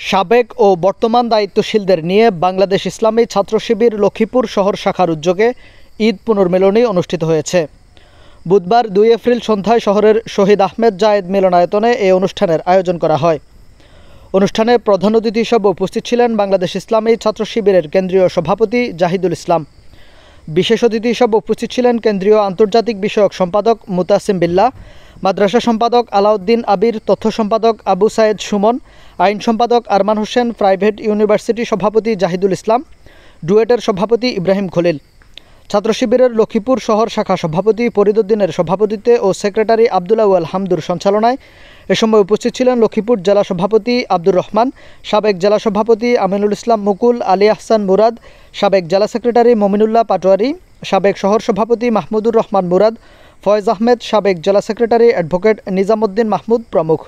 সাবেক ও বর্তমান দায়িত্বশীলদের নিয়ে বাংলাদেশ ইসলামী ছাত্র শিবির লক্ষ্মীপুর শহর শাখার উদ্যোগে ঈদ পুনর্মিলনী অনুষ্ঠিত হয়েছে। বুধবার 2 এপ্রিল সন্ধ্যায় শহরের শহীদ আহমেদ জায়েদ মিলনায়তনে এই অনুষ্ঠানের আয়োজন করা হয়। অনুষ্ঠানে প্রধান অতিথি হিসেবে উপস্থিত ছিলেন বাংলাদেশ ইসলামী ছাত্র শিবিরের কেন্দ্রীয় সভাপতি জাহিদুল ইসলাম। বিশেষ অতিথি হিসেবে উপস্থিত ছিলেন কেন্দ্রীয় আন্তর্জাতিক বিষয়ক সম্পাদক মুতাসিম বিল্লাহ, মাদ্রাসা সম্পাদক আলাউদ্দিন আবির, তথ্য সম্পাদক আবু সায়েদ সুমন, আইন সম্পাদক আরমান হোসেন, প্রাইভেট ইউনিভার্সিটি সভাপতি জাহিদুল ইসলাম, ডুয়েটের সভাপতি ইব্রাহিম খলিল। ছাত্র শিবিরের লক্ষ্মীপুর শহর শাখা সভাপতি ফরিদউদ্দিনের সভাপতিত্বে ও সেক্রেটারি আব্দুল আউয়াল হামদুর সঞ্চালনায় এ সময় উপস্থিত ছিলেন লক্ষ্মীপুর জেলা সভাপতি আব্দুর রহমান, সাবেক জেলা সভাপতি আমিনুল ইসলাম মুকুল, আলী আহসান মুরাদ, সাবেক জেলা সেক্রেটারি মমিনুল্লাহ পাটোয়ারি, সাবেক শহর সভাপতি মাহমুদুর রহমান মুরাদ, ফয়েজ আহমেদ, সাবেক জেলা সেক্রেটারি অ্যাডভোকেট নিজামুদ্দিন মাহমুদ প্রমুখ।